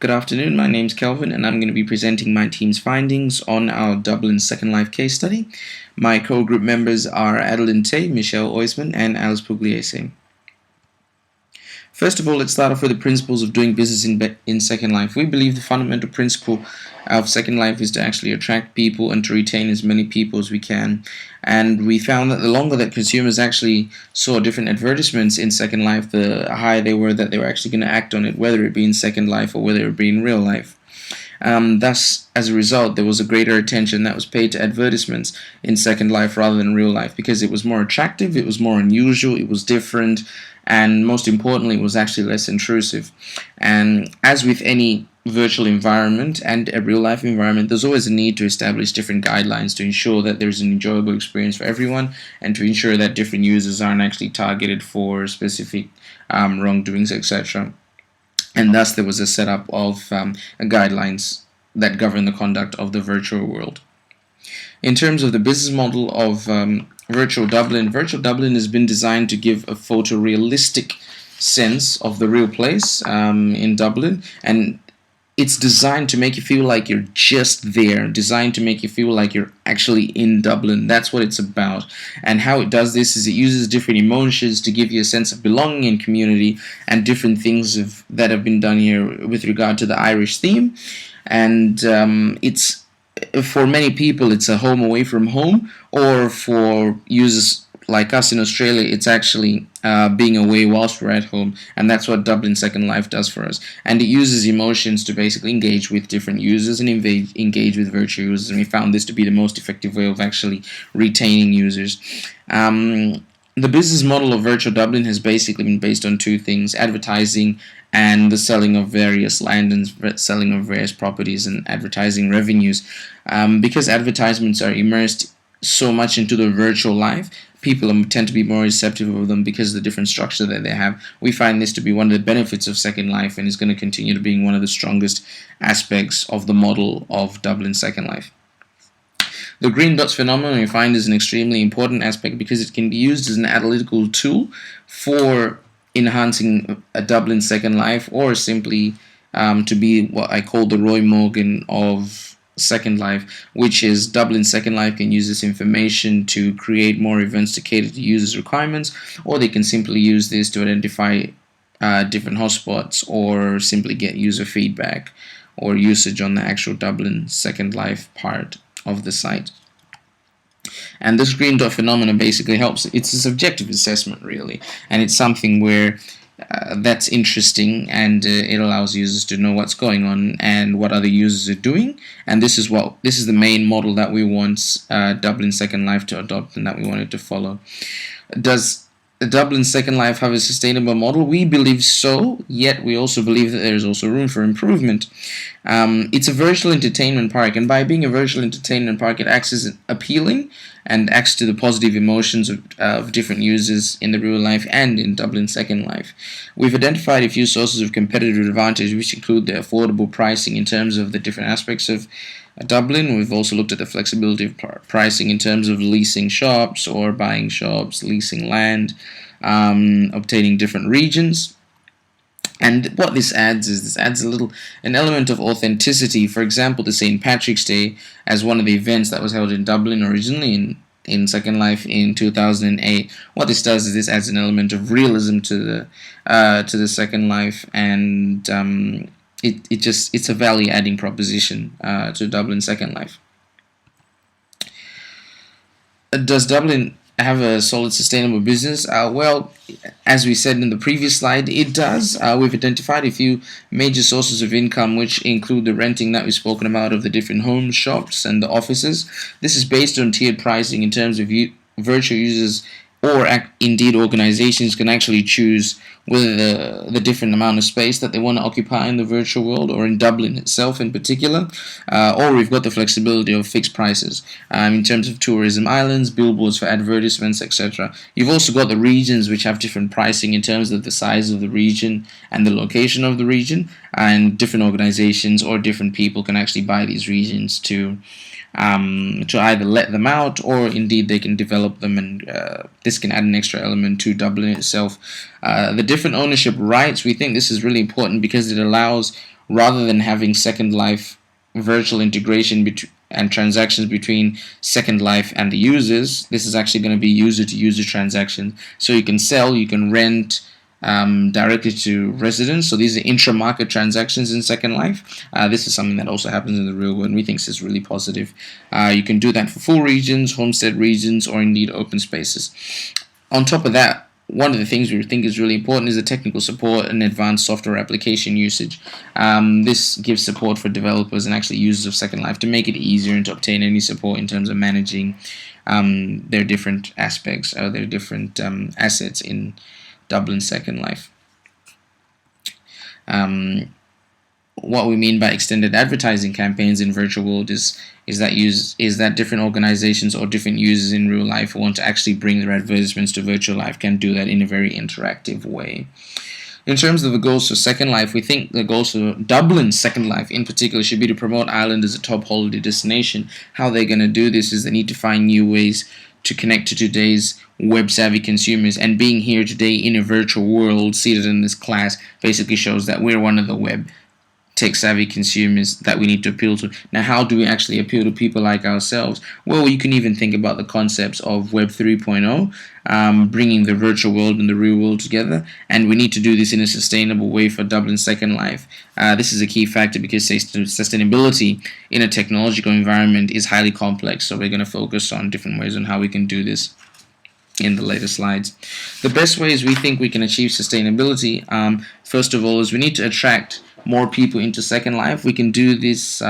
Good afternoon, my name's Kelvin and I'm going to be presenting my team's findings on our Dublin Second Life case study. My co-group members are Adeline Tay, Michelle Oisman and Alice Pugliese. First of all, let's start off with the principles of doing business in Second Life. We believe the fundamental principle of Second Life is to actually attract people and to retain as many people as we can. And we found that the longer that consumers actually saw different advertisements in Second Life, the higher they were that they were actually going to act on it, whether it be in Second Life or whether it be in real life. Thus, as a result, there was a greater attention that was paid to advertisements in Second Life rather than real life because it was more attractive, it was more unusual, it was different, and most importantly, it was actually less intrusive. And as with any virtual environment and a real life environment, there's always a need to establish different guidelines to ensure that there's an enjoyable experience for everyone and to ensure that different users aren't actually targeted for specific wrongdoings, etc. And thus there was a setup of guidelines that govern the conduct of the virtual world. In terms of the business model of Virtual Dublin has been designed to give a photorealistic sense of the real place in Dublin, and it's designed to make you feel like you're just there, designed to make you feel like you're actually in Dublin. That's what it's about. And how it does this is it uses different emotions to give you a sense of belonging and community and different things that have been done here with regard to the Irish theme. And it's for many people, it's a home away from home, or for users like us in Australia, it's actually being away whilst we're at home, and that's what Dublin Second Life does for us. And it uses emotions to basically engage with different users and engage with virtual users, and we found this to be the most effective way of actually retaining users. The business model of Virtual Dublin has basically been based on two things: advertising and the selling of various land and selling of various properties and advertising revenues. Because advertisements are immersed so much into the virtual life, people tend to be more receptive of them because of the different structure that they have. We find this to be one of the benefits of Second Life and is going to continue to being one of the strongest aspects of the model of Dublin Second Life. The green dots phenomenon we find is an extremely important aspect because it can be used as an analytical tool for enhancing a Dublin Second Life, or simply to be what I call the Roy Morgan of Second Life, which is Dublin Second Life can use this information to create more events to cater to users' requirements, or they can simply use this to identify different hotspots or simply get user feedback or usage on the actual Dublin Second Life part of the site. And this green dot phenomenon basically helps. It's a subjective assessment, really, and it's something where that's interesting, and it allows users to know what's going on and what other users are doing. And this is the main model that we want Dublin Second Life to adopt and that we wanted to follow. Does Dublin Second Life have a sustainable model? We believe so, yet we also believe that there's also room for improvement. It's a virtual entertainment park, and by being a virtual entertainment park, it acts as appealing and acts to the positive emotions of different users in the real life and in Dublin Second Life. We've identified a few sources of competitive advantage, which include the affordable pricing in terms of the different aspects of Dublin. We've also looked at the flexibility of pricing in terms of leasing shops or buying shops, leasing land, obtaining different regions. And what this adds is an element of authenticity. For example, the St. Patrick's Day, as one of the events that was held in Dublin originally in Second Life in 2008. What this does is this adds an element of realism to the Second Life, and it's a value adding proposition to Dublin Second Life. Does Dublin have a solid sustainable business? Well, as we said in the previous slide, it does. We've identified a few major sources of income, which include the renting that we've spoken about of the different homes, shops, and the offices. This is based on tiered pricing in terms of virtual users, or indeed organizations can actually choose whether the different amount of space that they want to occupy in the virtual world, or in Dublin itself in particular, or we've got the flexibility of fixed prices in terms of tourism islands, billboards for advertisements, etc. You've also got the regions, which have different pricing in terms of the size of the region and the location of the region, and different organizations or different people can actually buy these regions to either let them out, or indeed they can develop them, and this can add an extra element to Dublin itself. The different ownership rights, we think this is really important because it allows rather than having Second Life virtual integration and transactions between Second Life and the users. This is actually going to be user-to-user transactions. So you can sell, you can rent directly to residents. So these are intra-market transactions in Second Life. This is something that also happens in the real world, and we think this is really positive. You can do that for full regions, homestead regions, or indeed open spaces. On top of that, one of the things we think is really important is the technical support and advanced software application usage. This gives support for developers and actually users of Second Life to make it easier and to obtain any support in terms of managing their different aspects or their different assets in Dublin Second Life. What we mean by extended advertising campaigns in virtual world is that different organizations or different users in real life who want to actually bring their advertisements to virtual life can do that in a very interactive way. In terms of the goals for Second Life, we think the goals for Dublin Second Life in particular should be to promote Ireland as a top holiday destination. How they're going to do this is they need to find new ways to connect to today's web-savvy consumers, and being here today in a virtual world seated in this class basically shows that we're one of the web tech-savvy consumers that we need to appeal to. Now, how do we actually appeal to people like ourselves? Well, you can even think about the concepts of Web 3.0, bringing the virtual world and the real world together, and we need to do this in a sustainable way for Dublin Second Life. This is a key factor because sustainability in a technological environment is highly complex, so we're going to focus on different ways on how we can do this in the later slides. The best ways we think we can achieve sustainability, first of all, is we need to attract more people into Second Life. We can do this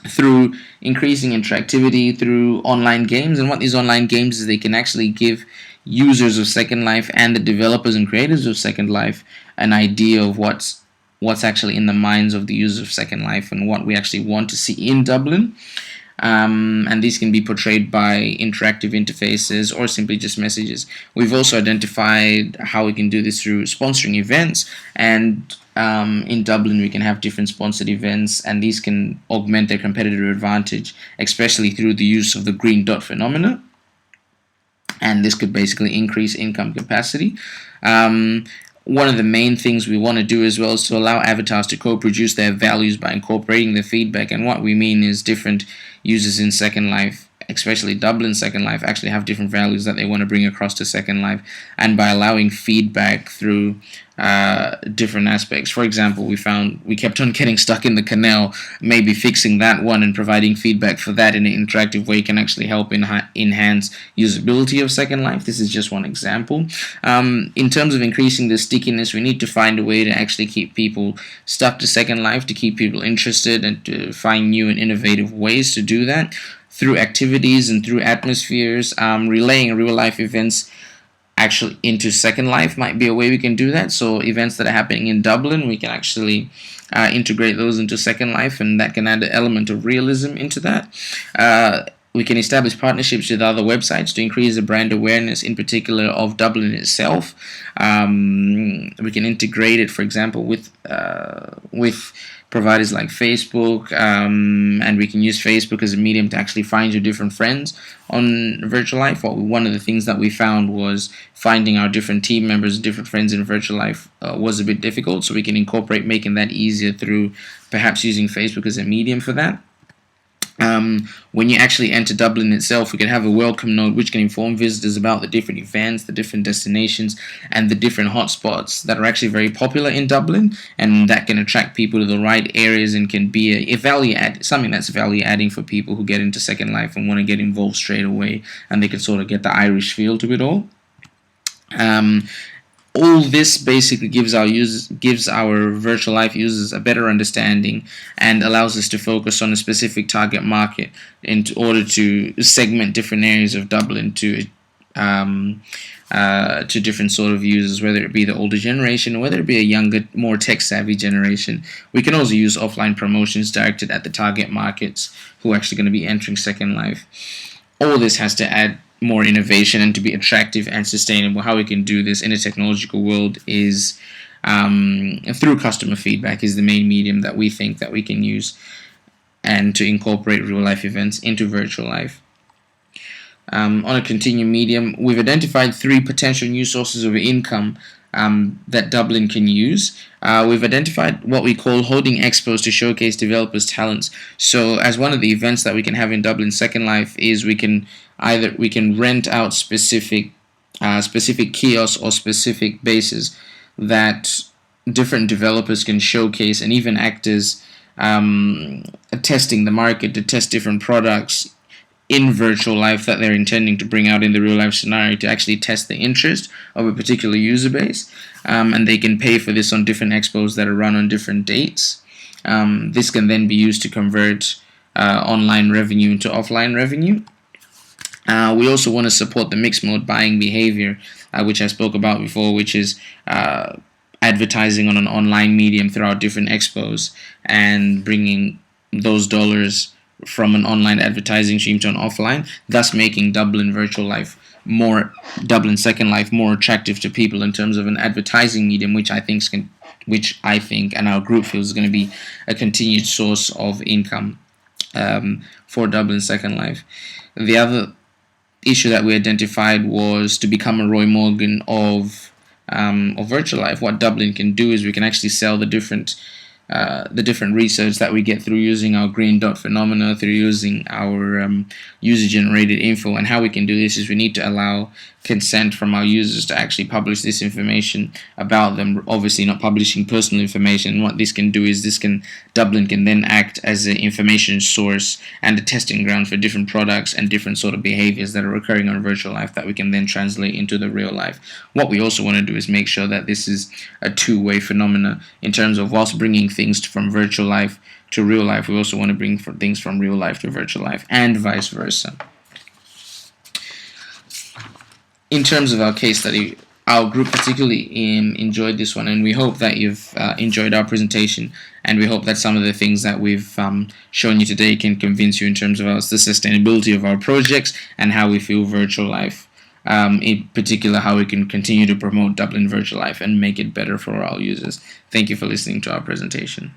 through increasing interactivity through online games, and what these online games is they can actually give users of Second Life and the developers and creators of Second Life an idea of what's actually in the minds of the users of Second Life and what we actually want to see in Dublin. And these can be portrayed by interactive interfaces or simply just messages. We've also identified how we can do this through sponsoring events, and in Dublin we can have different sponsored events, and these can augment their competitive advantage, especially through the use of the green dot phenomena, and this could basically increase income capacity. One of the main things we want to do as well is to allow avatars to co-produce their values by incorporating their feedback, and what we mean is different users in Second Life, especially Dublin Second Life, actually have different values that they want to bring across to Second Life, and by allowing feedback through different aspects. For example, we kept on getting stuck in the canal. Maybe fixing that one and providing feedback for that in an interactive way can actually help enhance usability of Second Life. This is just one example. In terms of increasing the stickiness, we need to find a way to actually keep people stuck to Second Life, to keep people interested, and to find new and innovative ways to do that through activities and through atmospheres. Relaying real life events actually into Second Life might be a way we can do that. So events that are happening in Dublin, we can actually integrate those into Second Life, and that can add an element of realism into that. We can establish partnerships with other websites to increase the brand awareness, in particular of Dublin itself. We can integrate it, for example, with providers like Facebook, and we can use Facebook as a medium to actually find your different friends on virtual life. One of the things that we found was finding our different team members, different friends in virtual life was a bit difficult, so we can incorporate making that easier through perhaps using Facebook as a medium for that. When you actually enter Dublin itself, we can have a welcome note which can inform visitors about the different events, the different destinations, and the different hotspots that are actually very popular in Dublin, and that can attract people to the right areas and can be a value add, something that's value adding for people who get into Second Life and want to get involved straight away, and they can sort of get the Irish feel to it all. All this basically gives our virtual life users a better understanding and allows us to focus on a specific target market in order to segment different areas of Dublin to different sort of users, whether it be the older generation or whether it be a younger, more tech-savvy generation. We can also use offline promotions directed at the target markets who are actually going to be entering Second Life. All this has to add more innovation and to be attractive and sustainable. How we can do this in a technological world is through customer feedback is the main medium that we think that we can use, and to incorporate real life events into virtual life. On a continuum medium, we've identified 3 potential new sources of income that Dublin can use. We've identified what we call holding expos to showcase developers' talents. So as one of the events that we can have in Dublin Second Life is we can rent out specific kiosks or specific bases that different developers can showcase and even act as testing the market to test different products in virtual life that they're intending to bring out in the real life scenario to actually test the interest of a particular user base, and they can pay for this on different expos that are run on different dates. This can then be used to convert online revenue into offline revenue. We also want to support the mixed mode buying behavior, which I spoke about before, which is advertising on an online medium throughout different expos and bringing those dollars from an online advertising stream to an offline, thus making Dublin Second Life more attractive to people in terms of an advertising medium, which I think and our group feels is going to be a continued source of income for Dublin Second Life. The other issue that we identified was to become a Roy Morgan of virtual life. What Dublin can do is we can actually sell the different research that we get through using our green dot phenomena, through using our user-generated info. And how we can do this is we need to allow consent from our users to actually publish this information about them, obviously not publishing personal information. And what this can do is Dublin can then act as an information source and a testing ground for different products and different sort of behaviors that are occurring on virtual life that we can then translate into the real life. What we also want to do is make sure that this is a two-way phenomena in terms of whilst bringing things from virtual life to real life, we also want to bring things from real life to virtual life and vice versa. In terms of our case study, our group particularly enjoyed this one, and we hope that you've enjoyed our presentation, and we hope that some of the things that we've shown you today can convince you in terms of the sustainability of our projects and how we feel virtual life, in particular how we can continue to promote Dublin Virtual Life and make it better for our users. Thank you for listening to our presentation.